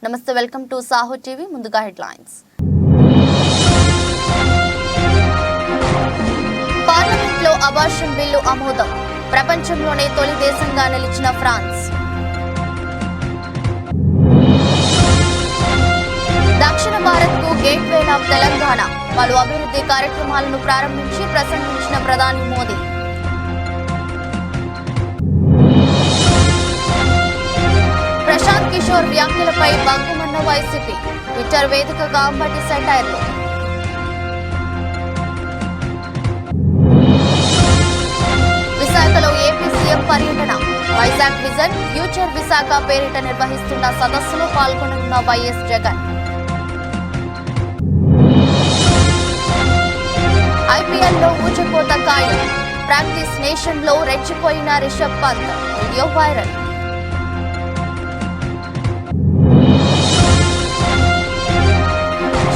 నమస్తే welcome to Saaho TV ముందుగా headlines parliament లో అబార్షన్ బిల్లు ఆమోదం ప్రపంచంలోనే తొలి దేశంగా నిలిచిన ఫ్రాన్స్ దక్షిణ భారత్ కు గేట్వే ఆఫ్ తెలంగాణ పలు అభివృద్ధి కార్యక్రమాలను ప్రారంభించి ప్రసంగించిన ప్రధాని మోదీ ప్రశాంత్ కిషోర్ వ్యాఖ్యలపై భగ్గుమన్న వైసీపీ ట్విట్టర్ వేదికగా అంబటి సెటైర్లు విశాఖలో ఏపీ సీఎం పర్యటన వైజాగ్ విజన్ ఫ్యూచర్ విశాఖ పేరిట నిర్వహిస్తున్న సదస్సులో పాల్గొననున్న వైఎస్ జగన్ ఐపీఎల్లో ఊచకోత ఖాయం ప్రాక్టీస్ నేషన్ లో రెచ్చిపోయిన రిషబ్ పంత్ వీడియో వైరల్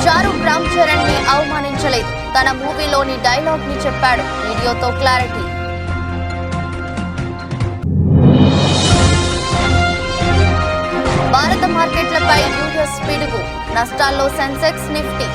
షారూక్ రామ్ చరణ్ ని అవమానించలేదు తన మూవీలోని డైలాగ్ ని చెప్పాడు వీడియోతో క్లారిటీ భారత మార్కెట్లపై యూఎస్ పిడుగు నష్టాల్లో సెన్సెక్స్ నిఫ్టీ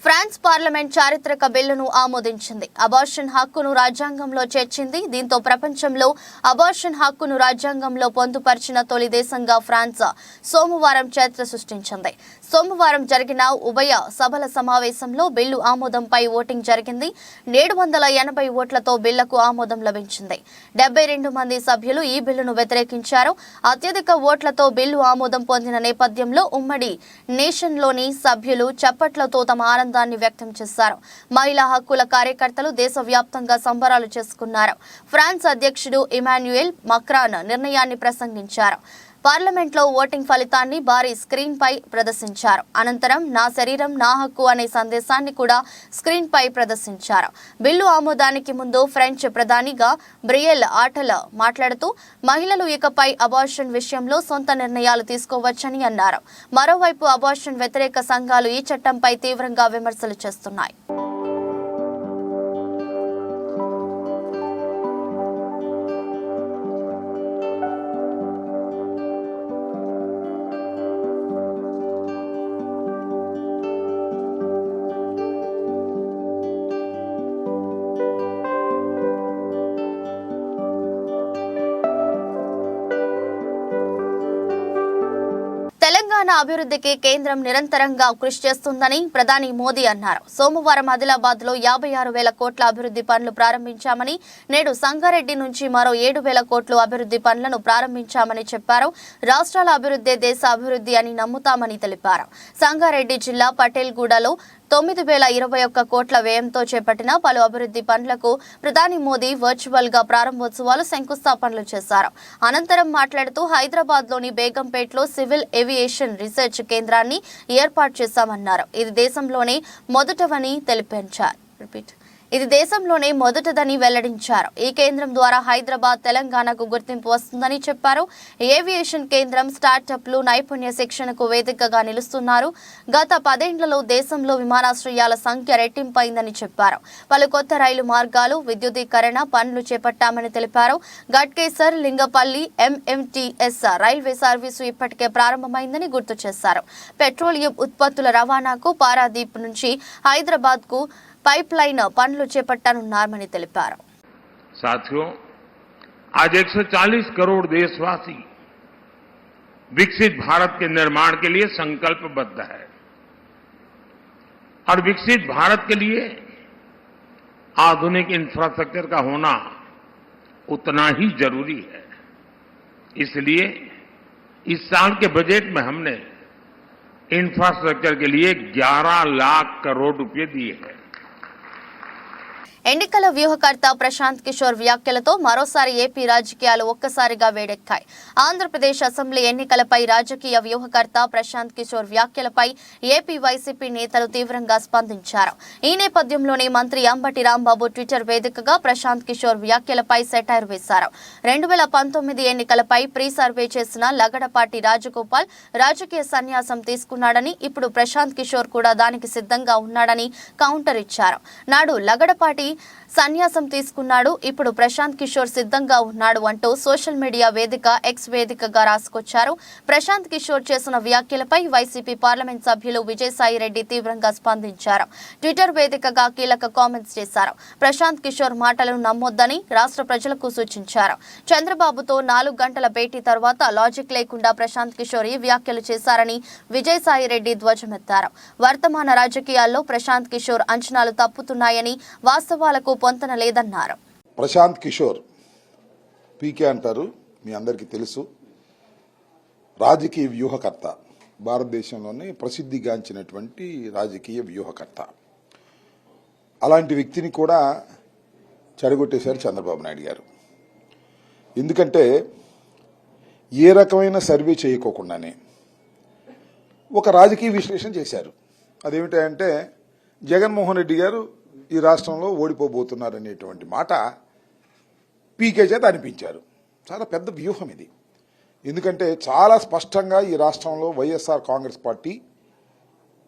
ఫ్రాన్స్ పార్లమెంట్ చారిత్రక బిల్లును ఆమోదించింది అబార్షన్ హక్కును రాజ్యాంగంలో చేర్చింది దీంతో ప్రపంచంలో అబార్షన్ హక్కును రాజ్యాంగంలో పొందుపరిచిన తొలి దేశంగా ఫ్రాన్స్ సోమవారం చరిత్ర సృష్టించింది సోమవారం జరిగిన ఉభయ సభల సమావేశంలో బిల్లు ఆమోదంపై ఓటింగ్ జరిగింది 780 ఓట్లతో బిల్లుకు ఆమోదం లభించింది 72 మంది సభ్యులు ఈ బిల్లును వ్యతిరేకించారు అత్యధిక ఓట్లతో బిల్లు ఆమోదం పొందిన నేపథ్యంలో ఉమ్మడి నేషన్లోని సభ్యులు చప్పట్లతో తమ ఆనందాన్ని వ్యక్తం చేశారు మహిళా హక్కుల కార్యకర్తలు దేశవ్యాప్తంగా సంబరాలు చేసుకున్నారు ఫ్రాన్స్ అధ్యక్షుడు ఇమాన్యుయల్ మక్రాన్ నిర్ణయాన్ని ప్రసంగించారు పార్లమెంట్ లో ఓటింగ్ ఫలితాన్ని భారీ స్క్రీన్ పై ప్రదర్శించారు అనంతరం నా శరీరం నా హక్కు అనే సందేశాన్ని కూడా స్క్రీన్ పై ప్రదర్శించారు బిల్లు ఆమోదానికి ముందు ఫ్రెంచ్ ప్రధానిగా బ్రియెల్ ఆటల్ మాట్లాడుతూ మహిళలు ఇకపై అబార్షన్ విషయంలో సొంత నిర్ణయాలు తీసుకోవచ్చని అన్నారు మరోవైపు అబార్షన్ వ్యతిరేక సంఘాలు ఈ చట్టంపై తీవ్రంగా విమర్శలు చేస్తున్నాయి తెలంగాణ అభివృద్ధికి కేంద్రం నిరంతరంగా కృషి చేస్తుందని ప్రధాని మోదీ అన్నారు సోమవారం ఆదిలాబాద్ లో 56,000 కోట్ల అభివృద్ధి పనులు ప్రారంభించామని నేడు సంగారెడ్డి నుంచి మరో 7,000 కోట్లు అభివృద్ధి పనులను ప్రారంభించామని చెప్పారు రాష్ట్రాల అభివృద్ధి దేశ అభివృద్ధి అని నమ్ముతామని తెలిపారు సంగారెడ్డి జిల్లా పటేల్గూడలో 9,021 కోట్ల వ్యయంతో చేపట్టిన పలు అభివృద్ధి పనులకు ప్రధాని మోదీ వర్చువల్ గా ప్రారంభోత్సవాలు శంకుస్థాపనలు చేశారు అనంతరం మాట్లాడుతూ హైదరాబాద్ లోని బేగంపేటలో సివిల్ ఏవియేషన్ రీసెర్చ్ కేంద్రాన్ని ఏర్పాటు చేశామన్నారు ఇది దేశంలోనే మొదటిదని వెల్లడించారు ఈ కేంద్రం ద్వారా హైదరాబాద్ తెలంగాణకు గుర్తింపు వస్తుందని చెప్పారు ఏవియేషన్ కేంద్రం స్టార్టప్లు నైపుణ్య శిక్షణకు వేదికగా నిలుస్తున్నారు గత 10 ఏళ్లలో దేశంలో విమానాశ్రయాల సంఖ్య రెట్టింపైందని చెప్పారు పలు కొత్త రైలు మార్గాలు విద్యుదీకరణ పనులు చేపట్టామని తెలిపారు Ghatkesar Lingampalli MMTS railway service ఇప్పటికే ప్రారంభమైందని గుర్తు చేశారు పెట్రోలియం ఉత్పత్తుల రవాణాకు పారాదీప్ నుంచి హైదరాబాద్ కు पाइपलाइन पनुलु चेपट्टनुन्नारनि तेलिपारु साथियों आज 140 करोड़ देशवासी विकसित भारत के निर्माण के लिए संकल्पबद्ध है और विकसित भारत के लिए आधुनिक इंफ्रास्ट्रक्चर का होना उतना ही जरूरी है इसलिए इस साल के बजट में हमने इंफ्रास्ट्रक्चर के लिए 11 लाख करोड़ रुपए दिए हैं ఎన్నికల వ్యూహకర్త ప్రశాంత్ కిషోర్ వ్యాఖ్యలతో మరోసారి ఏపీ రాజకీయాలు ఒక్కసారిగా వేడెక్కాయి ఆంధ్రప్రదేశ్ అసెంబ్లీ ఎన్నికలపై రాజకీయ వ్యూహకర్త ప్రశాంత్ కిషోర్ వ్యాఖ్యలపై ఏపీ వైసీపీ నేతలు తీవ్రంగా స్పందించారు ఈ నేపథ్యంలోనే మంత్రి అంబటి రాంబాబు ట్విట్టర్ వేదికగా ప్రశాంత్ కిషోర్ వ్యాఖ్యలపై సెటైర్ వేశారు 2019 ఎన్నికలపై ప్రీ సర్వే చేసిన లగడపాటి రాజగోపాల్ రాజకీయ సన్యాసం తీసుకున్నాడని ఇప్పుడు ప్రశాంత్ కిషోర్ కూడా దానికి సిద్ధంగా ఉన్నాడని కౌంటర్ ఇచ్చారు నాడు లగడపాటి సన్యాసం తీసుకున్నాడు. ఇప్పుడు ప్రశాంత్ కిషోర్ సిద్ధంగా ఉన్నాడు అంటూ సోషల్ మీడియా వేదిక ఎక్స్ వేదికగా రాసుకొచ్చారు. ప్రశాంత్ కిషోర్ చేసిన వ్యాఖ్యలపై వైసీపీ పార్లమెంట్ సభ్యులు విజయసాయిరెడ్డి తీవ్రంగా స్పందించారు. ట్విట్టర్ వేదికగా కీలక కామెంట్స్ చేశారు. ప్రశాంత్ కిషోర్ మాటలను నమ్మొద్దని రాష్ట్ర ప్రజలకు సూచించారు. చంద్రబాబుతో 4 గంటల భేటీ తర్వాత లాజిక్ లేకుండా ప్రశాంత్ కిషోర్ ఈ వ్యాఖ్యలు చేశారని విజయసాయిరెడ్డి ధ్వజమెత్తారు. వర్తమాన రాజకీయాల్లో ప్రశాంత్ కిషోర్ అంచనాలు తప్పుతున్నాయని, వాస్తవాలకు పొంతన లేదన్నారు. ప్రశాంత్ కిషోర్ పీకే అంటారు, మీ అందరికీ తెలుసు. రాజకీయ వ్యూహకర్త, భారతదేశంలోనే ప్రసిద్ధిగాంచినటువంటి రాజకీయ వ్యూహకర్త. అలాంటి వ్యక్తిని కూడా చెడగొట్టేశారు చంద్రబాబు నాయుడు గారు. ఎందుకంటే ఏ రకమైన సర్వే చేయకోకుండానే ఒక రాజకీయ విశ్లేషణ చేశారు. అదేమిటంటే జగన్మోహన్ రెడ్డి గారు ఈ రాష్ట్రంలో ఓడిపోబోతున్నారనేటువంటి మాట పీకే చేత అనిపించారు. చాలా పెద్ద వ్యూహం ఇది. ఎందుకంటే చాలా స్పష్టంగా ఈ రాష్ట్రంలో వైఎస్ఆర్ కాంగ్రెస్ పార్టీ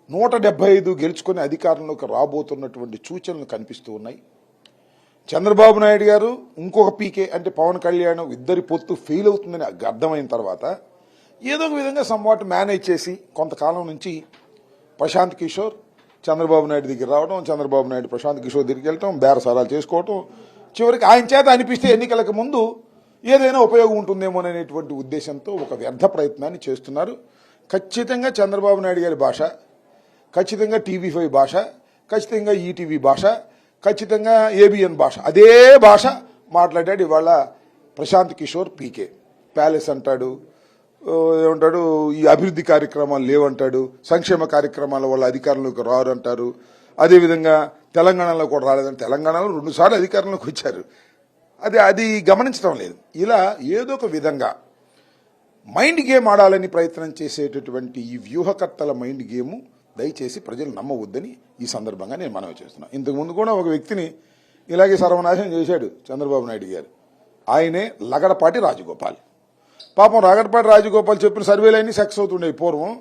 175 గెలుచుకుని అధికారంలోకి రాబోతున్నటువంటి సూచనలు కనిపిస్తూ ఉన్నాయి. చంద్రబాబు నాయుడు గారు ఇంకొక పీకే అంటే పవన్ కళ్యాణ్ ఇద్దరి పొత్తు ఫెయిల్ అవుతుందని అర్థమైన తర్వాత ఏదో ఒక విధంగా సమ్వాట్ మేనేజ్ చేసి కొంతకాలం నుంచి ప్రశాంత్ కిషోర్ చంద్రబాబు నాయుడు దగ్గర రావడం, చంద్రబాబు నాయుడు ప్రశాంత్ కిషోర్ దగ్గరికి వెళ్ళటం, బేరసారాలు చేసుకోవటం, చివరికి ఆయన చేత అనిపిస్తే ఎన్నికలకు ముందు ఏదైనా ఉపయోగం ఉంటుందేమోననేటువంటి ఉద్దేశంతో ఒక వ్యర్థ ప్రయత్నాన్ని చేస్తున్నారు. ఖచ్చితంగా చంద్రబాబు నాయుడు గారి భాష, ఖచ్చితంగా TV5 భాష, ఖచ్చితంగా ఈటీవీ భాష, ఖచ్చితంగా ఏబిఎన్ భాష, అదే భాష మాట్లాడాడు ఇవాళ ప్రశాంత్ కిషోర్ పీకే. ప్యాలెస్ అంటాడు, ఏమంటాడు, ఈ అభివృద్ధి కార్యక్రమాలు లేవంటాడు, సంక్షేమ కార్యక్రమాల వల్ల అధికారంలోకి రారు అంటారు. అదేవిధంగా తెలంగాణలో కూడా రాలేదని, తెలంగాణలో 2 సార్లు అధికారంలోకి వచ్చారు. అది గమనించడం లేదు. ఇలా ఏదో ఒక విధంగా మైండ్ గేమ్ ఆడాలని ప్రయత్నం చేసేటటువంటి ఈ వ్యూహకర్తల మైండ్ గేమ్ దయచేసి ప్రజలు నమ్మవద్దని ఈ సందర్భంగా నేను మనవి చేస్తున్నాను. ఇంతకుముందు కూడా ఒక వ్యక్తిని ఇలాగే సర్వనాశనం చేశాడు చంద్రబాబు నాయుడు గారు. ఆయనే లగడపాటి రాజగోపాల్. పాపం లగడపాటి రాజగోపాల్ చెప్పిన సర్వేలన్నీ సక్సెస్ అవుతుండే. పూర్వం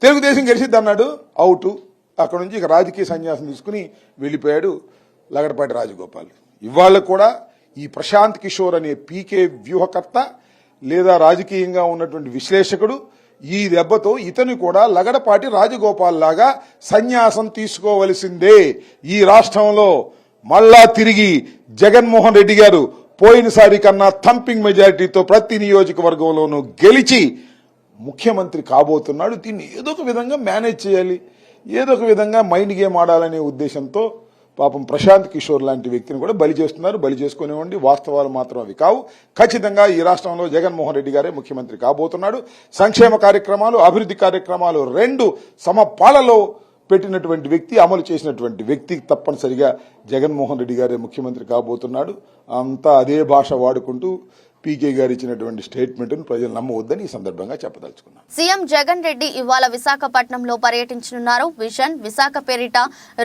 తెలుగుదేశం గెలిచిద్ది అన్నాడు, అవుట్. అక్కడ నుంచి ఇక రాజకీయ సన్యాసం తీసుకుని వెళ్ళిపోయాడు లగడపాటి రాజగోపాల్. ఇవాళ కూడా ఈ ప్రశాంత్ కిషోర్ అనే పీకే వ్యూహకర్త లేదా రాజకీయంగా ఉన్నటువంటి విశ్లేషకుడు ఈ దెబ్బతో ఇతను కూడా లగడపాటి రాజగోపాల్ లాగా సన్యాసం తీసుకోవలసిందే. ఈ రాష్ట్రంలో మళ్ళా తిరిగి జగన్మోహన్ రెడ్డి గారు పోయినసారి కన్నా థంపింగ్ మెజారిటీతో ప్రతి నియోజకవర్గంలోనూ గెలిచి ముఖ్యమంత్రి కాబోతున్నాడు. దీన్ని ఏదో ఒక విధంగా మేనేజ్ చేయాలి, ఏదో ఒక విధంగా మైండ్ గేమ్ ఆడాలనే ఉద్దేశంతో పాపం ప్రశాంత్ కిషోర్ లాంటి వ్యక్తిని కూడా బలి చేస్తున్నారు. బలి చేసుకునేవ్వండి, వాస్తవాలు మాత్రం అవి కావు. ఖచ్చితంగా ఈ రాష్ట్రంలో జగన్మోహన్ రెడ్డి గారే ముఖ్యమంత్రి కాబోతున్నాడు. సంక్షేమ కార్యక్రమాలు, అభివృద్ధి కార్యక్రమాలు 2 సమపాలలో పెట్టినటువంటి వ్యక్తి, అమలు చేసినటువంటి వ్యక్తి తప్పనిసరిగా జగన్మోహన్ రెడ్డి గారే ముఖ్యమంత్రి కాబోతున్నాడు. అంతా అదే భాష వాడుకుంటూ పీకే గారు ఇచ్చినటువంటి స్టేట్మెంట్ ను ప్రజలు నమ్మవద్దని ఈ సందర్భంగా చెప్పదలుచుకున్నాను. సీఎం జగన్ రెడ్డి ఇవాళ విశాఖపట్నంలో పర్యటించనున్నారు. విజన్ విశాఖ పేరిట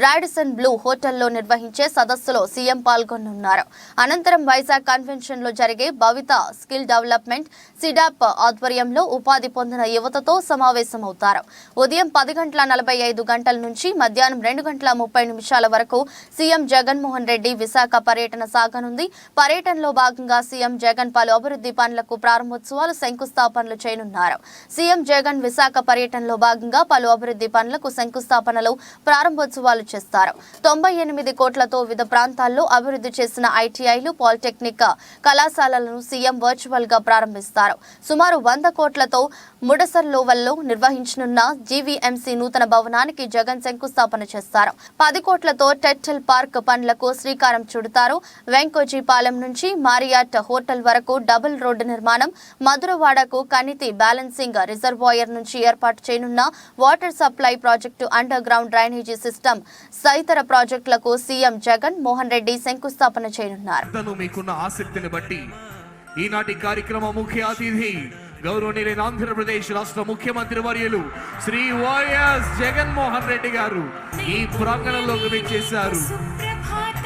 రాడిసన్ బ్లూ హోటల్లో నిర్వహించే సదస్సులో సీఎం పాల్గొనున్నారు. అనంతరం వైజాగ్ కన్వెన్షన్ లో జరిగే భవిత స్కిల్ డెవలప్మెంట్ సిడాప్ ఆధ్వర్యంలో ఉపాధి పొందిన యువతతో సమావేశమవుతారు. ఉదయం 10:45 నుంచి మధ్యాహ్నం 2:30 వరకు సీఎం జగన్మోహన్ రెడ్డి విశాఖ పర్యటన సాగనుంది. పర్యటనలో భాగంగా సీఎం జగన్ పలు అభివృద్ధి పనులకు ప్రారంభోత్సవాలు, శంకుస్థాపనలు చేయనున్నారు. సీఎం జగన్ విశాఖ పర్యటనలో భాగంగా పలు అభివృద్ధి పనులకు శంకుస్థాపనలు, ప్రారంభోత్సవాలు చేస్తారు. 98 కోట్లతో వివిధ ప్రాంతాల్లో అభివృద్ధి చేసిన ఐటీఐలు, పాలిటెక్నిక్ కళాశాలలను సీఎం వర్చువల్ గా ప్రారంభిస్తారు. సుమారు 100 కోట్లతో ముడసర్లోవల్లో నిర్వహించనున్న జీవీఎంసీ నూతన భవనానికి జగన్ శంకుస్థాపన చేస్తారు. 10 కోట్లతో టెట్టెల్ పార్క్ పనులకు శ్రీకారం చుడతారు. వెంకోజీపాలెం నుంచి మారియాట్ హోటల్ వరకు డబుల్ రోడ్డు నిర్మాణం, మధురవాడకు కనితి బ్యాలెన్సింగ్ రిజర్వాయర్ నుంచి ఏర్పాటు చేయనున్న water supply project, under ground drainage system తదితర ప్రాజెక్టులకు సీఎం జగన్ మోహన్ రెడ్డి శంకుస్థాపన చేయనున్నారు. మీకున్న ఆసక్తిని బట్టి ఈనాటి కార్యక్రమ ముఖ్య అతిథి గౌరవనీయులైన ఆంధ్రప్రదేశ్ రాష్ట్ర ముఖ్యమంత్రి వర్యులు శ్రీ వైఎస్ జగన్మోహన్ రెడ్డి గారు ఈ ప్రాంగణంలోకి విచ్చేశారు.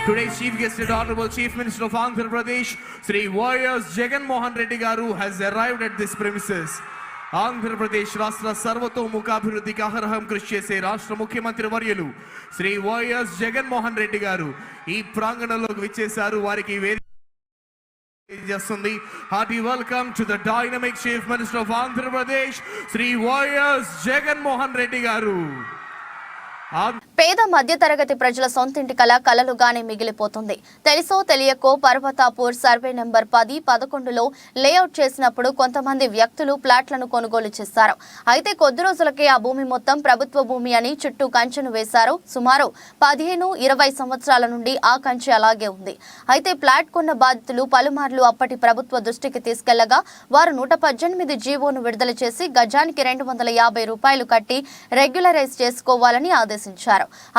Today's chief guest is Honorable Chief Minister of Andhra Pradesh, Sri Y.S. Jagan Mohan Reddy Garu has arrived at this premises. Andhra Pradesh రాష్ట్ర సర్వతోముఖాభివృద్ధికి అహర్హం కృషి చేసే రాష్ట్ర ముఖ్యమంత్రి వర్యులు శ్రీ వైఎస్ జగన్మోహన్ రెడ్డి గారు ఈ ప్రాంగణంలోకి విచ్చేశారు. వారికి చేస్తుంది. Hearty welcome to the dynamic chief minister of Andhra Pradesh Shri YS Jaganmohan Reddy garu. పేద మధ్యతరగతి ప్రజల సొంతింటి కళ కలలుగానే మిగిలిపోతుంది. తెలుసో తెలియకో పర్వతాపూర్ సర్వే నెంబర్ 10, 11లో లేఅవుట్ చేసినప్పుడు కొంతమంది వ్యక్తులు ప్లాట్లను కొనుగోలు చేశారు. అయితే కొద్ది రోజులకే ఆ భూమి మొత్తం ప్రభుత్వ భూమి అని చుట్టూ కంచెను వేశారు. సుమారు 15-20 సంవత్సరాల నుండి ఆ కంచె అలాగే ఉంది. అయితే ప్లాట్ కొన్న బాధితులు పలుమార్లు అప్పటి ప్రభుత్వ దృష్టికి తీసుకెళ్లగా వారు 118 జీవోను విడుదల చేసి గజానికి 250 రూపాయలు కట్టి రెగ్యులరైజ్ చేసుకోవాలని ఆదేశించారు.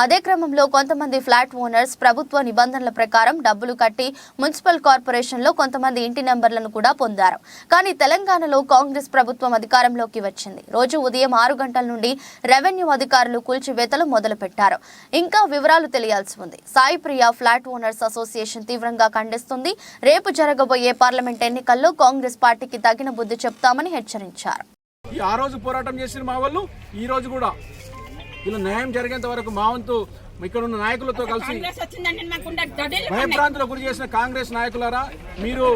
అదే క్రమంలో కొంతమంది ఫ్లాట్ ఓనర్స్ ప్రభుత్వ నిబంధనల ప్రకారం డబ్బులు కట్టి మున్సిపల్ కార్పొరేషన్ లో కొంతమంది ఇంటి నెంబర్లను కూడా పొందారు. కానీ తెలంగాణలో కాంగ్రెస్ ప్రభుత్వం అధికారంలోకి వచ్చింది. రోజు ఉదయం 6 గంటల నుండి రెవెన్యూ అధికారులు కూల్చివేతలు మొదలుపెట్టారు. ఇంకా వివరాలు తెలియాల్సి ఉంది. సాయి ప్రియ ఫ్లాట్ ఓనర్స్ అసోసియేషన్ తీవ్రంగా ఖండిస్తుంది. రేపు జరగబోయే పార్లమెంట్ ఎన్నికల్లో కాంగ్రెస్ పార్టీకి తగిన బుద్ధి చెప్తామని హెచ్చరించారు. ఆ రోజు పోరాటం చేసిన మా వాళ్ళు ఈ రోజు కూడా ఇలా న్యాయం జరిగేంత వరకు మా వంతు ఇక్కడ ఉన్న నాయకులతో కలిసి భయభ్రాంతులకు గురి చేసిన కాంగ్రెస్ నాయకులారా, మీరు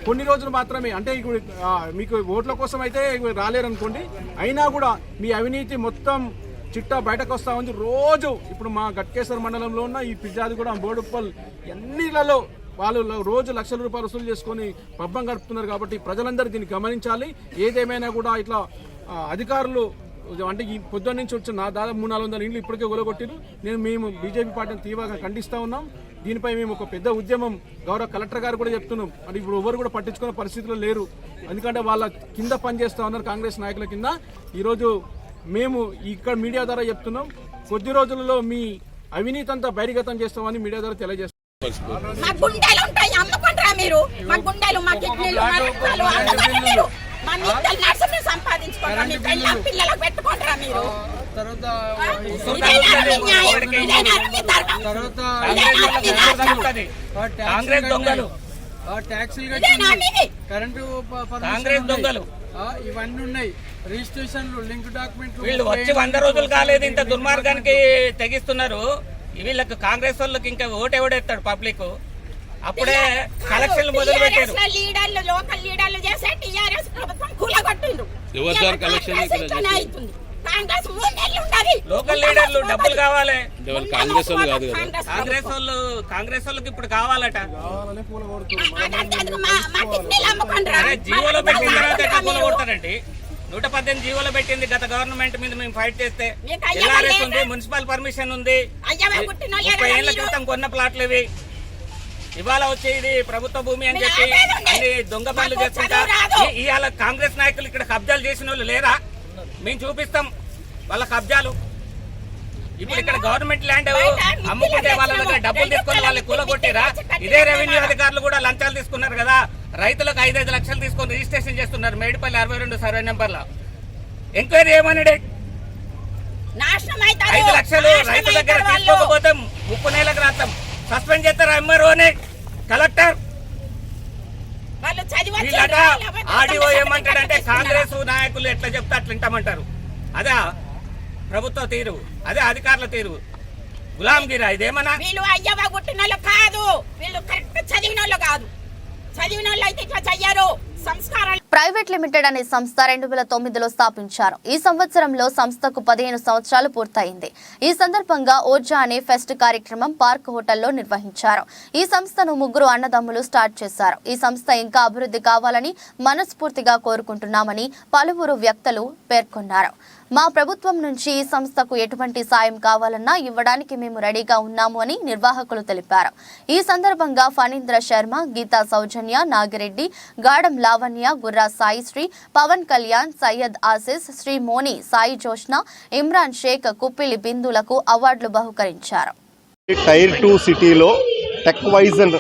కొన్ని రోజులు మాత్రమే అంటే మీకు ఓట్ల కోసం అయితే రాలేరనుకోండి, అయినా కూడా మీ అవినీతి మొత్తం చిట్టా బయటకు వస్తా ఉంది. రోజు ఇప్పుడు మా గట్కేశ్వర మండలంలో ఉన్న ఈ పిజ్జాది కూడా బోడుప్పల్ ఎన్నిలలో వాళ్ళు రోజు లక్షల రూపాయలు వసూలు చేసుకొని పబ్బం గడుపుతున్నారు. కాబట్టి ప్రజలందరూ దీన్ని గమనించాలి. ఏదేమైనా కూడా ఇట్లా అధికారులు అంటే ఈ పొద్దున్న నుంచి వచ్చిన దాదాపు 300-400 ఇండ్లు ఇప్పటికే ఒలగొట్టిరు. మేము బీజేపీ పార్టీని తీవ్రంగా ఖండిస్తూ ఉన్నాం. దీనిపై మేము ఒక పెద్ద ఉద్యమం గౌరవ కలెక్టర్ గారు కూడా చెప్తున్నాం. అంటే ఇప్పుడు ఎవరు కూడా పట్టించుకునే పరిస్థితుల్లో లేరు. ఎందుకంటే వాళ్ళ కింద పనిచేస్తూ ఉన్నారు కాంగ్రెస్ నాయకుల కింద. ఈరోజు మేము ఇక్కడ మీడియా ద్వారా చెప్తున్నాం, కొద్ది రోజులలో మీ అవినీతి అంతా బహిర్గతం చేస్తామని మీడియా ద్వారా తెలియజేస్తాం. కాంగ్రెస్ దొంగలు, ట్యాక్సీలు కట్టి కరెంటు కాంగ్రెస్ దొంగలు ఇవన్నీ ఉన్నాయి. రిజిస్ట్రేషన్లు, లింక్ డాక్యుమెంట్లు వీళ్ళు వచ్చి 100 రోజులు కాలేదు. ఇంత దుర్మార్గానికి తెగిస్తున్నారు. వీళ్ళకి కాంగ్రెస్ వాళ్ళకి ఇంకా ఓటు ఎవడెత్తాడు పబ్లిక్? అప్పుడే కలెక్షన్లు మొదలు పెట్టారు. లోకల్ లీడర్లు డబ్బులు కావాలి. కాంగ్రెస్ వాళ్ళకి ఇప్పుడు కావాలట. జీవోలో పెట్టిన తర్వాత ఎట్లా పూల కొడతారండి? 118 జీవోలో పెట్టింది గత గవర్నమెంట్ మీద మేము ఫైట్ చేస్తే. ఎల్ఆర్ఎస్ ఉంది, మున్సిపల్ పర్మిషన్ ఉంది. 30 ఏళ్ల క్రితం కొన్న ప్లాట్లు ఇవి. ఇవాళ వచ్చి ఇది ప్రభుత్వ భూమి అని చెప్పి అన్ని దొంగ పనులు చేస్తుంటా. ఇవాళ కాంగ్రెస్ నాయకులు ఇక్కడ కబ్జాలు చేసిన వాళ్ళు లేరా? మేము చూపిస్తాం వాళ్ళ కబ్జాలు. ఇప్పుడు ఇక్కడ గవర్నమెంట్ ల్యాండ్ అమ్ముకుంటే వాళ్ళ దగ్గర డబ్బులు తీసుకొని వాళ్ళు కూలగొట్టిరా? ఇదే రెవెన్యూ అధికారులు కూడా లంచాలు తీసుకున్నారు కదా. రైతులకు 5-5 లక్షలు తీసుకొని రిజిస్ట్రేషన్ చేస్తున్నారు మేడిపల్లి 62 సర్వే నెంబర్ లో. ఎంక్వైరీ ఏమని 5 లక్షలు రైతు దగ్గర తీసుకోకపోతే 30 నెలలకు రాస్తాం, సస్పెండ్ చేస్తారా ఎంఆర్ఓని, కలెక్టర్. వీళ్ళట ఆర్డీఓ ఏమంటాడంటే కాంగ్రెస్ నాయకులు ఎట్లా చెప్తే అట్లా వింటామంటారు. అదే ప్రభుత్వ తీరు, అదే అధికారుల తీరు. గులాంగిరా ఇదేమన్నా? వీళ్ళు అయ్యవ గుట్టిన వాళ్ళు కాదు, వీళ్ళు కరెక్ట్ చదివిన వాళ్ళు కాదు. చదివిన వాళ్ళు అయితే ఇట్లా చెయ్యరు. ప్రైవేట్ లిమిటెడ్ అనే సంస్థ 2009లో స్థాపించారు. ఈ సంవత్సరంలో సంస్థకు 15 సంవత్సరాలు పూర్తయింది. ఈ సందర్భంగా ఓర్జా అనే ఫెస్ట్ కార్యక్రమం పార్క్ హోటల్లో నిర్వహించారు. ఈ సంస్థను 3 అన్నదమ్ములు స్టార్ట్ చేశారు. ఈ సంస్థ ఇంకా అభివృద్ధి కావాలని మనస్ఫూర్తిగా కోరుకుంటున్నామని పలువురు వ్యక్తులు పేర్కొన్నారు. మా ప్రభుత్వం నుంచి ఈ సంస్థకు ఎటువంటి సాయం కావాలన్నా ఇవ్వడానికి మేము రెడీగా ఉన్నాము అని నిర్వాహకులు తెలిపారు. ఈ సందర్భంగా ఫణీంద్ర శర్మ, గీతా సౌజన్య, నాగిరెడ్డి, గాడం లావణ్య, గుర్రా సాయిశ్రీ, పవన్ కళ్యాణ్, సయ్యద్ ఆసిస్, శ్రీ మోని, సాయి జోష్న, ఇమ్రాన్ షేక్, కుప్పిలి బిందులకు అవార్డులు బహుకరించారు. టైర్ 2 సిటీలో టెక్ వైజన్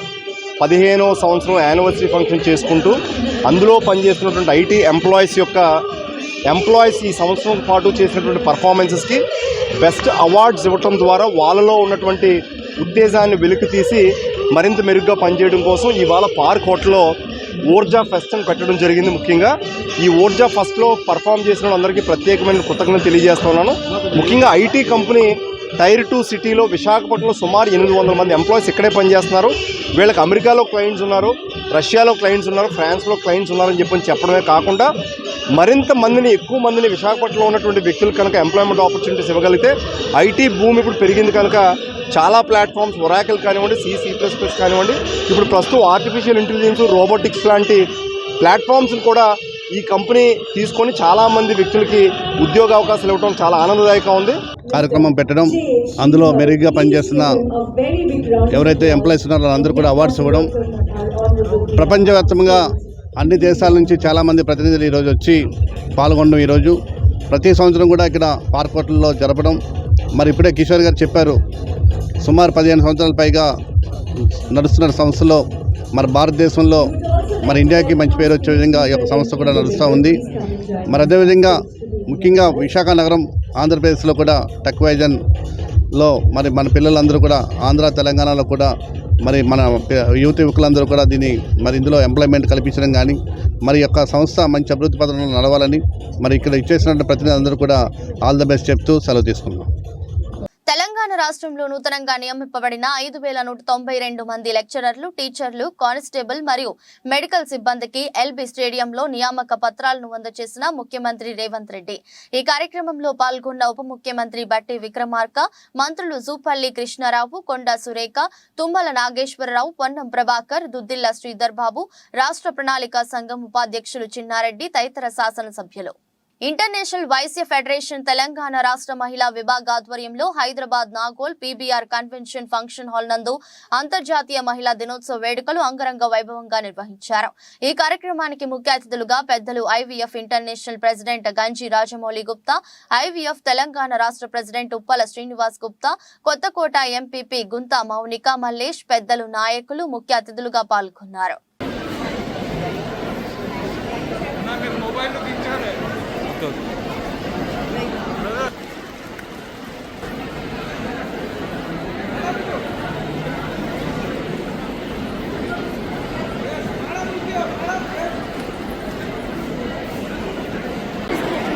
15వ సంవత్సరం యానివర్సరీ ఫంక్షన్ చేసుకుంటూ అందులో పనిచేస్తున్నటువంటి ఐటీ ఎంప్లాయీస్ ఈ సంవత్సరం పాటు చేసినటువంటి పర్ఫార్మెన్సెస్కి బెస్ట్ అవార్డ్స్ ఇవ్వటం ద్వారా వాళ్ళలో ఉన్నటువంటి ఉత్తేజాన్ని వెలికి తీసి మరింత మెరుగ్గా పనిచేయడం కోసం ఇవాళ పార్క్ హోటల్లో ఓర్జా ఫెస్ట్ అని పెట్టడం జరిగింది. ముఖ్యంగా ఈ ఓర్జా ఫెస్ట్లో పర్ఫామ్ చేసిన వాళ్ళందరికీ ప్రత్యేకమైన కృతజ్ఞతలు తెలియజేస్తున్నాను. ముఖ్యంగా ఐటీ కంపెనీ టైర్ 2 సిటీలో విశాఖపట్నంలో సుమారు 800 మంది ఎంప్లాయీస్ ఇక్కడే పనిచేస్తున్నారు. వీళ్ళకి అమెరికాలో క్లయింట్స్ ఉన్నారు, రష్యాలో క్లయింట్స్ ఉన్నారు, ఫ్రాన్స్లో క్లయింట్స్ ఉన్నారని చెప్పడమే కాకుండా మరింత మందిని, ఎక్కువ మందిని విశాఖపట్నంలో ఉన్నటువంటి వ్యక్తులు కనుక ఎంప్లాయ్మెంట్ ఆపర్చునిటీస్ ఇవ్వగలిగితే ఐటీ భూమి ఇప్పుడు పెరిగింది కనుక చాలా ప్లాట్ఫామ్స్ ఒరాకిల్ కానివ్వండి, C++ కానివ్వండి, ఇప్పుడు ప్రస్తుతం ఆర్టిఫిషియల్ ఇంటెలిజెన్స్, రోబోటిక్స్ లాంటి ప్లాట్ఫామ్స్ని కూడా ఈ కంపెనీ తీసుకొని చాలామంది వ్యక్తులకి ఉద్యోగ అవకాశాలు ఇవ్వడం చాలా ఆనందదాయకంగా ఉంది. కార్యక్రమం పెట్టడం, అందులో మెరుగ్గా పనిచేస్తున్న ఎవరైతే ఎంప్లాయీస్ ఉన్నారో వాళ్ళందరూ కూడా అవార్డ్స్ ఇవ్వడం, ప్రపంచవ్యాప్తంగా అన్ని దేశాల నుంచి చాలామంది ప్రతినిధులు ఈరోజు వచ్చి పాల్గొనడం, ఈరోజు ప్రతి సంవత్సరం కూడా ఇక్కడ పార్కోట్లలో జరపడం. మరి ఇప్పుడే కిషోర్ గారు చెప్పారు, సుమారు 15 సంవత్సరాల పైగా నడుస్తున్న సంస్థలో మరి భారతదేశంలో మరి ఇండియాకి మంచి పేరు వచ్చే విధంగా ఈ యొక్క సంస్థ కూడా నడుస్తూ ఉంది. మరి అదేవిధంగా ముఖ్యంగా విశాఖ నగరం ఆంధ్రప్రదేశ్లో కూడా టెక్వైజన్లో మరి మన పిల్లలందరూ కూడా ఆంధ్ర తెలంగాణలో కూడా మరి మన యువకులందరూ కూడా దీన్ని మరి ఇందులో ఎంప్లాయ్మెంట్ కల్పించడం కానీ మరి యొక్క సంస్థ మంచి అభివృద్ధి పథకంలో నడవాలని మరి ఇక్కడ ఇచ్చేసినటువంటి ప్రతినిధులందరూ కూడా ఆల్ ద బెస్ట్ చెప్తూ సెలవు తీసుకున్నాం. తెలంగాణ రాష్ట్రంలో నూతనంగా నియమింపబడిన 5,192 మంది లెక్చరర్లు, టీచర్లు, కానిస్టేబుల్ మరియు మెడికల్ సిబ్బందికి ఎల్బీ స్టేడియంలో నియామక పత్రాలను అందజేసిన ముఖ్యమంత్రి రేవంత్ రెడ్డి. ఈ కార్యక్రమంలో పాల్గొన్న ఉప ముఖ్యమంత్రి బట్టి విక్రమార్క, మంత్రులు జూపల్లి కృష్ణారావు, కొండా సురేఖ, తుమ్మల నాగేశ్వరరావు, పొన్నం ప్రభాకర్, దుద్దిల్ల శ్రీధర్ బాబు, రాష్ట్ర ప్రణాళిక సంఘం ఉపాధ్యక్షులు చిన్నారెడ్డి తదితర శాసనసభ్యులు. ఇంటర్నేషనల్ వైశ్య ఫెడరేషన్ తెలంగాణ రాష్ట్ర మహిళా విభాగ ఆధ్వర్యంలో Hyderabad Nagole PBR convention function hall నందు అంతర్జాతీయ మహిళా దినోత్సవ వేడుకలు అంగరంగ వైభవంగా నిర్వహించారు. ఈ కార్యక్రమానికి ముఖ్య అతిథులుగా పెద్దలు IVF ఇంటర్నేషనల్ ప్రెసిడెంట్ గంజి రాజమౌళి గుప్తా, IVF తెలంగాణ రాష్ట్ర ప్రెసిడెంట్ ఉప్పల శ్రీనివాస్ గుప్తా, కొత్తకోట MPP గుంతా మౌనిక మల్లేష్, పెద్దలు, నాయకులు ముఖ్య అతిథులుగా పాల్గొన్నారు.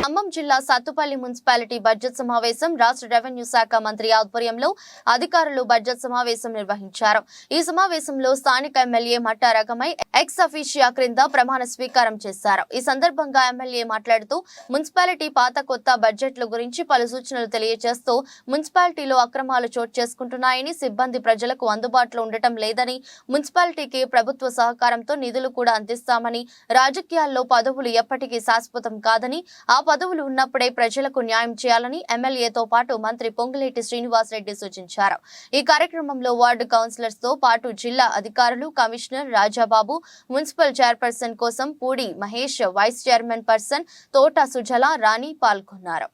ఖమ్మం జిల్లా సత్తుపల్లి మున్సిపాలిటీ బడ్జెట్ సమావేశం రాష్ట్ర రెవెన్యూ శాఖ మంత్రి ఆధ్వర్యంలో అధికారులు బడ్జెట్ సమావేశం నిర్వహించారు. ఈ సమావేశంలో స్థానిక ఎమ్మెల్యే మట్టా రకమై ఎక్స్ అఫీషియా క్రింద ప్రమాణ స్వీకారం చేశారు. ఈ సందర్భంగా ఎమ్మెల్యే మాట్లాడుతూ మున్సిపాలిటీ పాత కొత్త బడ్జెట్ల గురించి పలు సూచనలు తెలియజేస్తూ మున్సిపాలిటీలో అక్రమాలు చోటు చేసుకుంటున్నాయని, సిబ్బంది ప్రజలకు అందుబాటులో ఉండటం లేదని, మున్సిపాలిటీకి ప్రభుత్వ సహకారంతో నిధులు కూడా అందిస్తామని, రాజకీయాల్లో పదవులు ఎప్పటికీ శాశ్వతం కాదని, ఆ పదవులు ఉన్నప్పుడే ప్రజలకు న్యాయం చేయాలని ఎమ్మెల్యేతో పాటు మంత్రి పొంగులేటి శ్రీనివాసరెడ్డి సూచించారు. ఈ కార్యక్రమంలో వార్డు కౌన్సిలర్స్ తో పాటు జిల్లా అధికారులు, కమిషనర్ రాజాబాబు, మున్సిపల్ చైర్పర్సన్ కోసం Pudi Mahesh, vice chairman person Thota Sujala, రాణి పాల్గొన్నారు.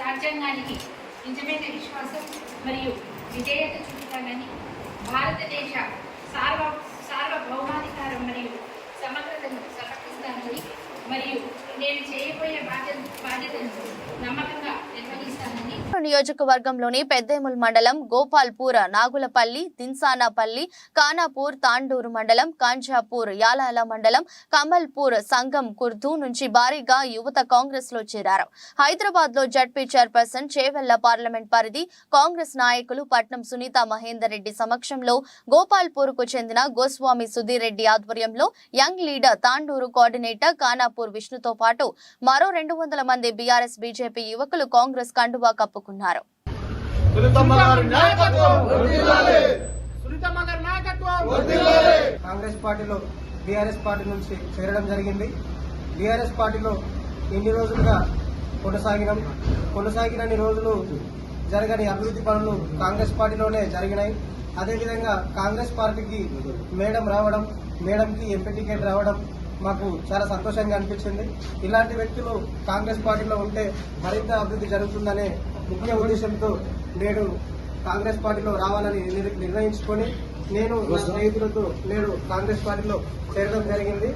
రాజ్యాంగానికి నిజమైన విశ్వాసం మరియు విధేయత చూపుతానని, భారతదేశ సార్వభౌమాధికారం మరియు సమగ్రతను సమర్థిస్తానని మరియు నేను చేయబోయే బాధ్యతను నమ్మకంగా నిర్వహిస్తానని. నియోజకవర్గంలోని పెద్దేముల్ మండలం, గోపాల్పూర్, నాగులపల్లి, దిన్సానాపల్లి, ఖానాపూర్, తాండూరు మండలం, కాంజాపూర్, యాలాల మండలం, కమల్పూర్, సంగం, కుర్దు నుంచి భారీగా యువత కాంగ్రెస్ లో చేరారు. హైదరాబాద్ లో జడ్పీ చైర్పర్సన్ చేవెళ్ల పార్లమెంట్ పరిధి కాంగ్రెస్ నాయకులు పట్నం సునీత మహేందర్ రెడ్డి సమక్షంలో గోపాల్పూర్ కు చెందిన గోస్వామి సుధీర్ రెడ్డి ఆధ్వర్యంలో young leader, Tandur coordinator Khanapur విష్ణుతో పాటు మరో 200 మంది బీఆర్ఎస్, బీజేపీ యువకులు కాంగ్రెస్ కండువా కప్పుకున్నారు. కాంగ్రెస్ పార్టీలో బీఆర్ఎస్ పార్టీ నుంచి చేరడం జరిగింది. బీఆర్ఎస్ పార్టీలో ఎన్ని రోజులుగా కొనసాగినన్ని రోజులు జరగని అభివృద్ధి పనులు కాంగ్రెస్ పార్టీలోనే జరిగినాయి. అదేవిధంగా కాంగ్రెస్ పార్టీకి మేడంకి ఎంపీ టికెట్ రావడం మాకు చాలా సంతోషంగా అనిపించింది. ఇలాంటి వ్యక్తులు కాంగ్రెస్ పార్టీలో ఉంటే మరింత అభివృద్ధి జరుగుతుందనే ముఖ్య ఉద్దేశంతో నేడు కాంగ్రెస్ పార్టీలో రావాలని నిర్ణయించుకొని నేను నా స్నేహితులతో నేడు కాంగ్రెస్ పార్టీలో చేరడం జరిగింది.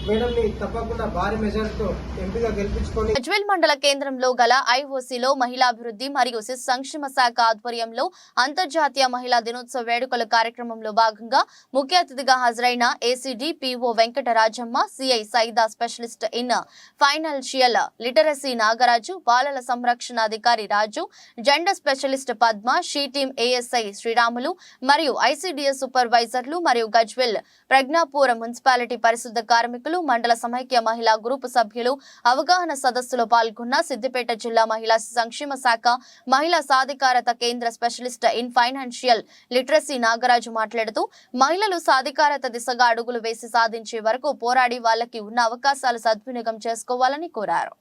మేడంని తప్పకుండా భారీ మెజారిటీతో ఎంపీగా గెలిపించుకొని గజ్వేల్ మండల కేంద్రంలో గల ఐఓసీలో మహిళాభివృద్ధి మరియు శిశు సంక్షేమ శాఖ ఆధ్వర్యంలో అంతర్జాతీయ మహిళా దినోత్సవ వేడుకల కార్యక్రమంలో భాగంగా ముఖ్య అతిథిగా హాజరైన ACD PO Venkatarajamma, CI Saida specialist in financial literacy Nagaraju, బాలల సంరక్షణ అధికారి Raju, gender specialist Padma, she team ASI Sriramulu మరియు ఐసీడీఎస్ సూపర్వైజర్లు మరియు గజ్వేల్ ప్రజ్ఞాపూర్ మున్సిపాలిటీ పరిశుద్ధ కార్మికులు, మండల సమైక్య మహిళా గ్రూపు సభ్యులు అవగాహన సదస్సులో పాల్గొన్న సిద్దిపేట జిల్లా మహిళా సంక్షేమ శాఖ మహిళా సాధికారత కేంద్ర specialist in financial literacy Nagaraju మాట్లాడుతూ మహిళలు సాధికారత దిశగా అడుగులు వేసి సాధించే వరకు పోరాడి వాళ్ళకి ఉన్న అవకాశాలు సద్వినియోగం చేసుకోవాలని కోరారు.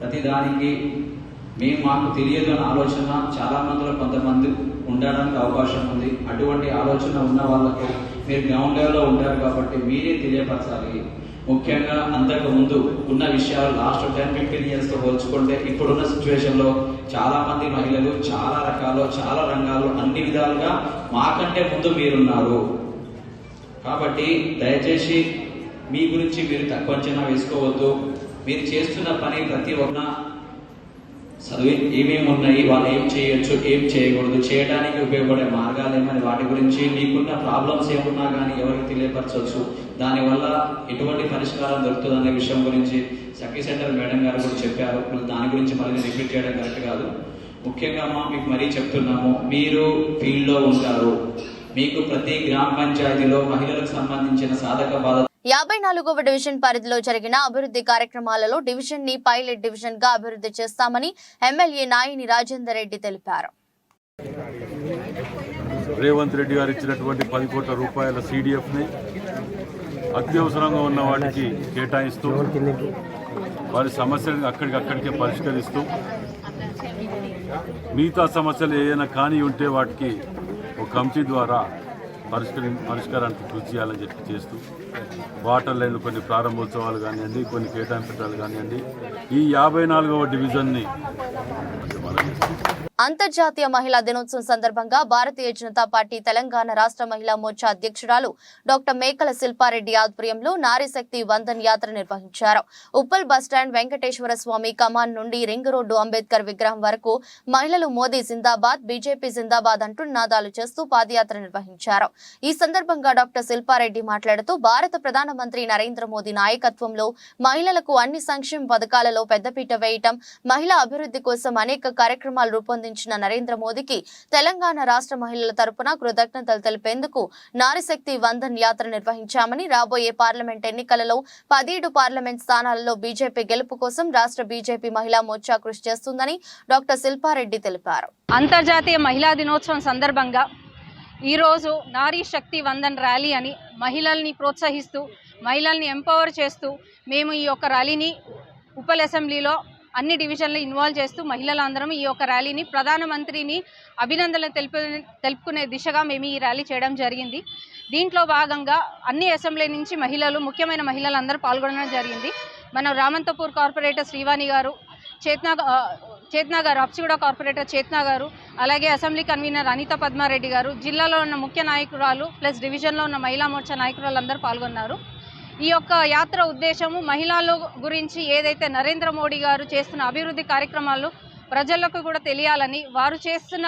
ప్రతిదానికి మేము మాకు తెలియదు అనే ఆలోచన చాలా మందిలో కొంతమంది ఉండడానికి అవకాశం ఉంది. అటువంటి ఆలోచన ఉన్న వాళ్ళకు మీరు గ్రౌండ్ లెవెల్లో ఉంటారు కాబట్టి మీరే తెలియపరచాలి. ముఖ్యంగా అంతకు ముందు ఉన్న విషయాలు లాస్ట్ 10-15 years తో పోల్చుకుంటే ఇప్పుడున్న సిచ్యువేషన్ లో చాలా మంది మహిళలు చాలా రకాలు, చాలా రంగాలు, అన్ని విధాలుగా మాకంటే ముందు మీరున్నారు. కాబట్టి దయచేసి మీ గురించి మీరు తక్కువ అంచనా వేసుకోవద్దు. మీరు చేస్తున్న పని ప్రతి ఒక్క చదివి ఏమేమి ఉన్నాయి, వాళ్ళు ఏం చేయొచ్చు, ఏం చేయకూడదు, చేయడానికి ఉపయోగపడే మార్గాలు ఏమని, వాటి గురించి మీకున్న ప్రాబ్లమ్స్ ఏమున్నా కానీ ఎవరికి తెలియపరచవచ్చు, దానివల్ల ఎటువంటి పరిష్కారం దొరుకుతుందనే విషయం గురించి సఖీ సెంటర్ మేడం గారు కూడా చెప్పారు. దాని గురించి మళ్ళీ రిపీట్ చేయడం కరెక్ట్ కాదు. ముఖ్యంగా మీకు మరీ చెప్తున్నాము, మీరు ఫీల్డ్లో ఉంటారు. మీకు ప్రతి గ్రామ పంచాయతీలో మహిళలకు సంబంధించిన సాధక బాధ 54వ డివిజన్ పరిధిలో జరిగిన అభివృద్ధి కార్యక్రమాలలో డివిజన్ ని పైలట్ డివిజన్ గా అభివృద్ధి చేస్తామని ఎమ్మెల్యే నాయిని రాజేందర్ రెడ్డి తెలిపారు. రేవంత్ రెడ్డి గారు ఇచ్చినటువంటి 10 కోట్ల రూపాయల CDF ని అత్యవసరంగా ఉన్న వాటికి కేటాయిస్తూ వారి సమస్యలను అక్కడికక్కడికే పరిష్కరిస్తూ మిగతా సమస్యలు ఏదైనా కానీ ఉంటే వాటికి ఒక కమిటీ ద్వారా పరిష్కారానికి కృషి చేయాలని చెప్పి చేస్తూ వాటర్ లైన్లు కొన్ని ప్రారంభోత్సవాలు కానివ్వండి, కొన్ని కేటాయింపులు కానివ్వండి, ఈ 54వ డివిజన్ని అంతర్జాతీయ మహిళా దినోత్సవం సందర్భంగా భారతీయ జనతా పార్టీ తెలంగాణ రాష్ట్ర మహిళా మోర్చా అధ్యక్షురాలు డాక్టర్ మేకల శిల్పారెడ్డి ఆధ్వర్యంలో నారీ శక్తి వందన్ యాత్ర నిర్వహించారు. ఉప్పల్ బస్టాండ్ వెంకటేశ్వర స్వామి కమాన్ నుండి రింగ్ రోడ్డు అంబేద్కర్ విగ్రహం వరకు మహిళలు మోదీ జిందాబాద్, బీజేపీ జిందాబాద్ అంటూ నినాదాలు చేస్తూ పాదయాత్ర నిర్వహించారు. ఈ సందర్భంగా డాక్టర్ శిల్పారెడ్డి మాట్లాడుతూ భారత ప్రధానమంత్రి నరేంద్ర మోదీ నాయకత్వంలో మహిళలకు అన్ని సంక్షేమ పథకాలలో పెద్దపీట వేయటం, మహిళా అభివృద్ధి కోసం అనేక కార్యక్రమాలు రూపొందించిన నరేంద్ర మోదీకి తెలంగాణ రాష్ట్ర మహిళల తరపున కృతజ్ఞతలు తెలిపేందుకు నారీశక్తి వందన్ యాత్ర నిర్వహించామని, రాబోయే పార్లమెంట్ ఎన్నికలలో 17 పార్లమెంట్ స్థానాలలో బీజేపీ గెలుపు కోసం రాష్ట్ర బీజేపీ మహిళా మోర్చా కృషి చేస్తుందని డాక్టర్ శిల్పారెడ్డి తెలిపారు. అంతర్జాతీయ మహిళా దినోత్సవం సందర్భంగా ఈరోజు నారీ శక్తి వందన్ ర్యాలీ అని మహిళల్ని ప్రోత్సహిస్తూ, మహిళల్ని ఎంపవర్ చేస్తూ మేము ఈ యొక్క ర్యాలీని ఉప్పల్ అసెంబ్లీలో అన్ని డివిజన్లు ఇన్వాల్వ్ చేస్తూ మహిళలందరం ఈ యొక్క ర్యాలీని ప్రధానమంత్రిని అభినందనలు తెలుపుకునే దిశగా మేము ఈ ర్యాలీ చేయడం జరిగింది. దీంట్లో భాగంగా అన్ని అసెంబ్లీ నుంచి మహిళలు, ముఖ్యమైన మహిళలందరూ పాల్గొనడం జరిగింది. మన రామంతపూర్ కార్పొరేటర్ శ్రీవాణి గారు, చేతనా గారు, అప్సిగూడ కార్పొరేటర్ చేతనా గారు, అలాగే అసెంబ్లీ కన్వీనర్ అనిత పద్మారెడ్డి గారు, జిల్లాలో ఉన్న ముఖ్య నాయకురాలు ప్లస్ డివిజన్లో ఉన్న మహిళా మోర్చా నాయకురాలు అందరూ పాల్గొన్నారు. ఈ యొక్క యాత్ర ఉద్దేశము మహిళల గురించి ఏదైతే నరేంద్ర మోడీ గారు చేస్తున్న అభివృద్ధి కార్యక్రమాలు ప్రజలకు కూడా తెలియాలని, వారు చేస్తున్న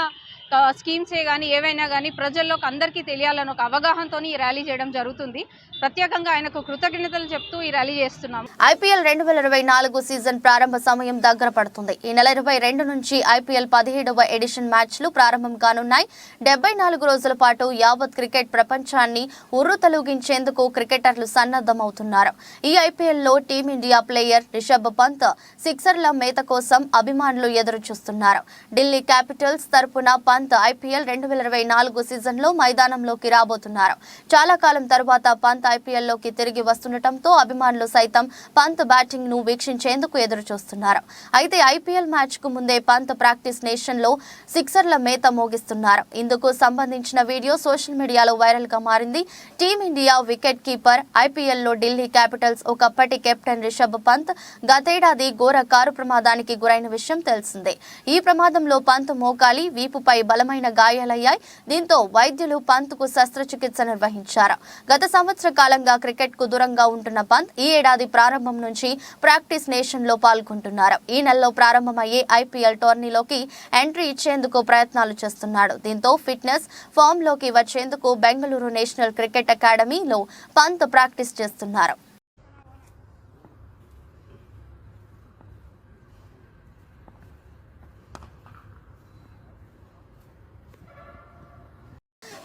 స్కీమ్సే కానీ ఏవైనా కానీ ప్రజల్లోకి అందరికీ తెలియాలని ఒక అవగాహనతో ఈ ర్యాలీ చేయడం జరుగుతుంది. ప్రత్యేకంగా ఆయనకు కృతజ్ఞతలు చెప్తూ ఈ ర్యాలీ చేస్తున్నాం. ఐపీఎల్ 2024 సీజన్ ప్రారంభ సమయం దగ్గర పడుతుంది. ఈ నెల 22 నుంచి ఐపీఎల్ 17వ ఎడిషన్ మ్యాచ్లు ప్రారంభం కానున్నాయి. 74 రోజుల పాటు యావత్ క్రికెట్ ప్రపంచాన్ని ఉర్రూతలూగించేందుకు క్రికెటర్లు సన్నద్ధమవుతున్నారు. ఈ ఐపీఎల్లో టీమిండియా ప్లేయర్ రిషబ్ పంత్ సిక్సర్ల మేత కోసం అభిమానులు ఎదురు చూస్తున్నారు. ఢిల్లీ క్యాపిటల్స్ తరపున పంత్ ఐపీఎల్ 2024 సీజన్లో మైదానంలోకి రాబోతున్నారు. చాలా కాలం తర్వాత పంత్ ఐపీఎల్లోకి తిరిగి వస్తుండటంతో అభిమానులు సైతం పంత్ బ్యాటింగ్ ను వీక్షించేందుకు ఎదురు చూస్తున్నారు. అయితే ఐపీఎల్ మ్యాచ్ కు ముందే పంత్ ప్రాక్టీస్ నేషన్ లో సిక్సర్ల మేత మోగిస్తున్నారు. ఇందుకు సంబంధించిన వీడియో సోషల్ మీడియాలో వైరల్ గా మారింది. టీమిండియా వికెట్ కీపర్ ఐపీఎల్ లో ఢిల్లీ క్యాపిటల్స్ ఒకప్పటి కెప్టెన్ రిషబ్ పంత్ గతేడాది ఘోర కారు ప్రమాదానికి గురైన విషయం తెలిసిందే. ఈ ప్రమాదంలో పంత్ మోకాలి, వీపుపై బలమైన గాయాలయ్యాయి. దీంతో వైద్యులు పంత్కు శస్త్రచికిత్స నిర్వహించారు. గత సంవత్సర కాలంగా క్రికెట్ కు దూరంగా ఉంటున్న పంత్ ఈ ఏడాది ప్రారంభం నుంచి ప్రాక్టీస్ నేషన్ లో పాల్గొంటున్నారు. ఈ నెలలో ప్రారంభమయ్యే ఐపీఎల్ టోర్నీలోకి ఎంట్రీ ఇచ్చేందుకు ప్రయత్నాలు చేస్తున్నాడు. దీంతో ఫిట్నెస్ ఫామ్ లోకి వచ్చేందుకు బెంగళూరు నేషనల్ క్రికెట్ అకాడమీలో పంత్ ప్రాక్టీస్ చేస్తున్నారు.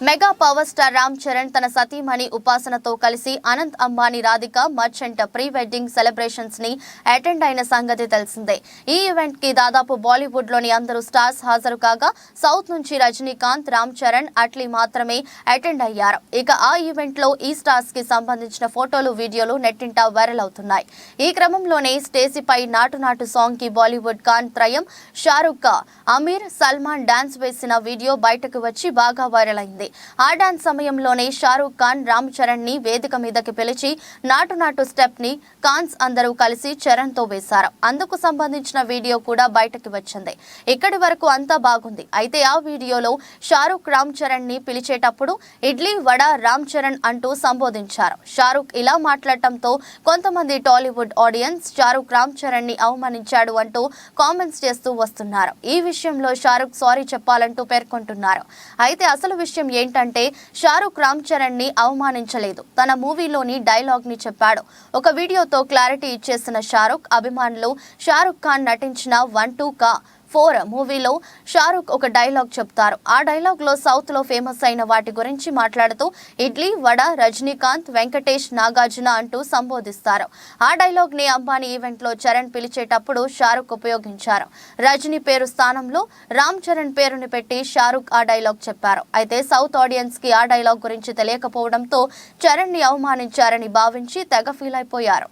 Mega power star Ram Charan తన సతీమణి ఉపాసనతో కలిసి Anant Ambani Radhika merchant pre wedding celebrations ని అటెండ్ అయిన సంగతి తెలిసిందే. ఈ ఈవెంట్ కి దాదాపు బాలీవుడ్ లోని అందరూ స్టార్స్ హాజరు కాగా సౌత్ నుంచి రజనీకాంత్, రామ్ చరణ్, అట్లీ మాత్రమే అటెండ్ అయ్యారు. ఇక ఆ ఈవెంట్ లో ఈ స్టార్స్ కి సంబంధించిన ఫోటోలు, వీడియోలు నెట్టింట వైరల్ అవుతున్నాయి. ఈ క్రమంలోనే స్టేజీపై నాటు నాటు సాంగ్ కి బాలీవుడ్ ఖాన్ త్రయం షారుఖ్, అమీర్, సల్మాన్ డాన్స్ వేసిన వీడియో బయటకు వచ్చి బాగా వైరల్ అయింది. ఆ డాన్స్ సమయంలోనే షారుఖ్ ఖాన్ రామ్ చరణ్ ని వేదిక మీదకి పిలిచి నాటు నాటు స్టెప్ ని ఖాన్స్ అందరూ కలిసి చరణ్ తో వేశారు. అందుకు సంబంధించిన వీడియో కూడా బయటకు వచ్చింది. ఇక్కడి వరకు అంతా బాగుంది. అయితే ఆ వీడియోలో షారుఖ్ రామ్ చరణ్ ని పిలిచేటప్పుడు ఇడ్లీ వడ రామ్ చరణ్ అంటూ సంబోధించారు. షారుఖ్ ఇలా మాట్లాడటంతో కొంతమంది టాలీవుడ్ ఆడియన్స్ షారుఖ్ రామ్ చరణ్ ని అవమానించాడు అంటూ కామెంట్స్ చేస్తూ వస్తున్నారు. ఈ విషయంలో షారుఖ్ సారీ చెప్పాలంటూ పేర్కొంటున్నారు. అయితే అసలు విషయం ఏంటంటే షారుఖ్ రామ్ చరణ్ ని అవమానించలేదు, తన మూవీలోని డైలాగ్ ని చెప్పాడు. ఒక వీడియోతో క్లారిటీ ఇచ్చేసిన షారుఖ్ అభిమానులు షారుఖ్ ఖాన్ నటించిన 1-2 కా 4 మూవీలో షారుఖ్ ఒక డైలాగ్ చెప్తారు. ఆ డైలాగ్ లో సౌత్ లో ఫేమస్ అయిన వాటి గురించి మాట్లాడుతూ ఇడ్లీ వడ రజనీకాంత్, వెంకటేష్, నాగార్జున అంటూ సంబోధిస్తారు. ఆ డైలాగ్ ని అంబానీ ఈవెంట్ లో చరణ్ పిలిచేటప్పుడు షారుఖ్ ఉపయోగించారు. రజనీ పేరు స్థానంలో రామ్ చరణ్ పేరుని పెట్టి షారుఖ్ ఆ డైలాగ్ చెప్పారు. అయితే సౌత్ ఆడియన్స్ కి ఆ డైలాగ్ గురించి తెలియకపోవడంతో చరణ్ ని అవమానించారని భావించి తెగ ఫీల్ అయిపోయారు.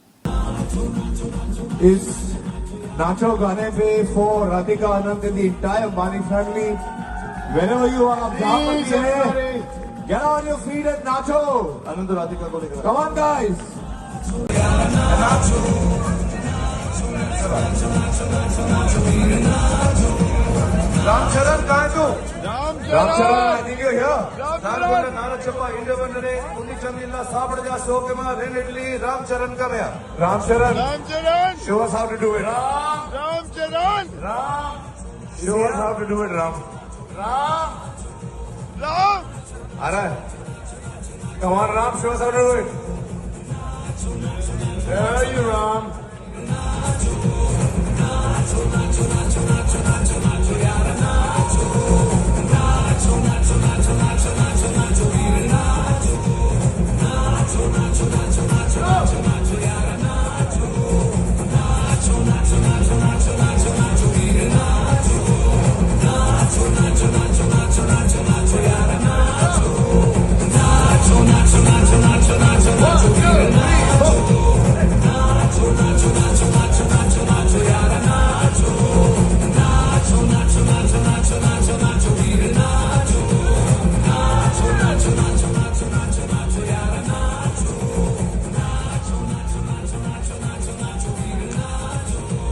Nacho Gane pe for Radhika Anand and the entire Bani family. Wherever you are, get on your feet and Nacho. Anand Radhika ko lekar. Come on guys. Ram Charan kahan tu? Ram Charan, I think you're here. Nalgonda Nalachappa Indavandane Undi Chandilla Sabadaja Sokema Renedli Ram Charan come here. Ram Charan. Ram Charan. Show us how to do it. Ram Charan. Ram. Show us how to do it, Ram. Ram. Ram. Alright. Come on, Ram. Show us how to do it. There you, Ram.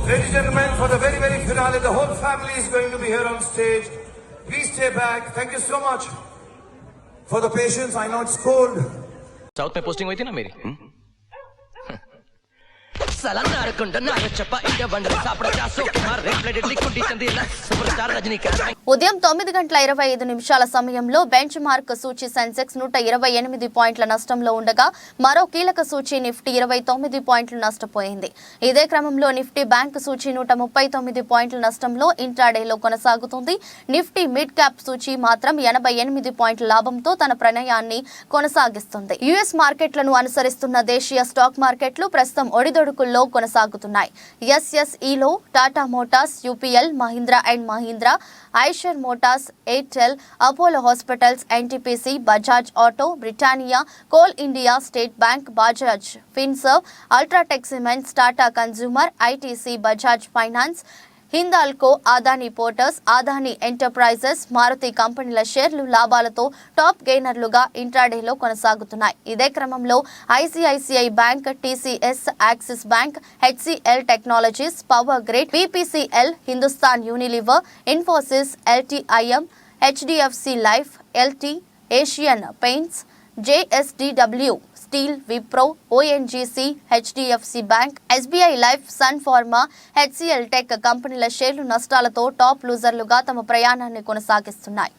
Ladies and gentlemen, for the very, very finale, the whole family is going to be here on stage. Please stay back. Thank you so much for the patience. I know it's cold. South में posting हुई थी ना मेरी साला नारकुंड नारचप्पा India wonder सापड़ा चासो Kumar red blooded liquid Chandela superstar Rajinikanth. ఉదయం 9:25 సమయంలో bench mark సూచీ Sensex 128 పాయింట్ల నష్టంలో ఉండగా మరో కీలక సూచీ నిఫ్టీ 29 పాయింట్లు నష్టపోయింది. ఇదే క్రమంలో నిఫ్టీ బ్యాంక్ సూచీ 139 పాయింట్ల నష్టంలో ఇంట్రాడేలో కొనసాగుతుంది. నిఫ్టీ మిడ్ క్యాప్ సూచీ మాత్రం 88 పాయింట్ల లాభంతో తన ప్రయాణాన్ని కొనసాగిస్తుంది. యుఎస్ మార్కెట్లను అనుసరిస్తున్న దేశీయ స్టాక్ మార్కెట్లు ప్రస్తుతం ఒడిదొడుకుల్లో కొనసాగుతున్నాయి. ఎస్ఎస్ఈలో Tata Motors, UPL, Mahindra and Mahindra, Eicher Motors, Airtel, Apollo Hospitals, NTPC, Bajaj Auto, Britannia, Coal India, State Bank, Bajaj Finserv, UltraTech Cements, Tata Consumer, ITC, Bajaj Finance, Hindalco, Adani Porters, Adani Enterprises, Maruti కంపెనీల షేర్లు లాభాలతో టాప్ గెయినర్లుగా ఇంట్రాడేలో కొనసాగుతున్నాయి. ఇదే క్రమంలో ICICI Bank, TCS, Axis Bank, HCL Technologies, Power Grid, BPCL, Hindustan Unilever, Infosys, LTIM, HDFC Life, LT, Asian Paints, JSDW Steel, Wipro, ONGC, HDFC Bank, SBI Life, Sun Pharma, HCL Tech కంపెనీల షేర్లు నష్టాలతో టాప్ లూజర్లుగా తమ ప్రయాణాన్ని కొనసాగిస్తున్నాయి.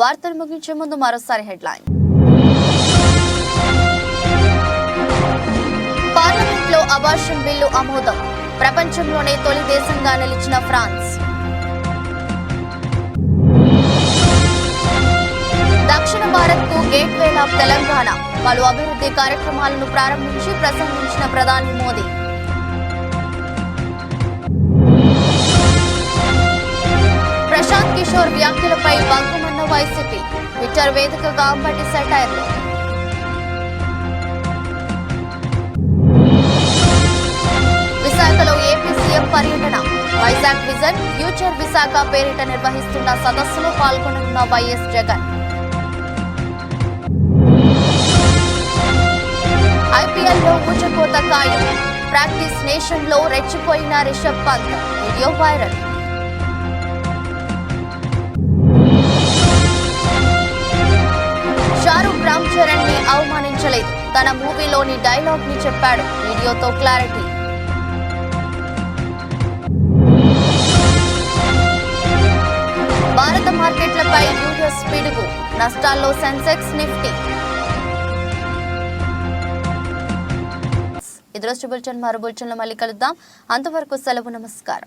వార్తలు ముగించే ముందు మరోసారి హెడ్లైన్. పార్లమెంట్లో అబార్షన్ బిల్లు ఆమోదం. ప్రపంచంలోనే తొలి దేశంగా నిలిచిన ఫ్రాన్స్. దక్షిణ భారత్కు గేట్వేల్ ఆఫ్ తెలంగాణ. పలు అభివృద్ధి కార్యక్రమాలను ప్రారంభించి ప్రసంగించిన ప్రధాని మోదీ. ప్రశాంత్ కిషోర్ వ్యాఖ్యలపై భగ్గుమన్న వైసీపీ. ట్విట్టర్ వేదికగా అంబటి సెటైర్లు. విశాఖలో ఏపీ సీఎం పర్యటన. వైజాగ్ విజన్ ఫ్యూచర్ విశాఖ పేరిట నిర్వహిస్తున్న సదస్సులో పాల్గొననున్న వైఎస్ జగన్. ఐపీఎల్లో ఊచకోత ఖాయం. ప్రాక్టీస్ నేషన్ లో రెచ్చిపోయిన రిషబ్ పంత్. Video viral. షారూక్ రామ్ చరణ్ ని అవమానించలేదు. తన మూవీలోని డైలాగ్ ని చెప్పాడు. వీడియోతో క్లారిటీ. భారత మార్కెట్లపై యూఎస్ పిడుగు. నష్టాల్లో సెన్సెక్స్, నిఫ్టీ. ఇది రోజు బులెటిన్. మరో బులెటిన్లో మళ్ళీ కలుద్దాం. అంతవరకు సెలవు. నమస్కారం.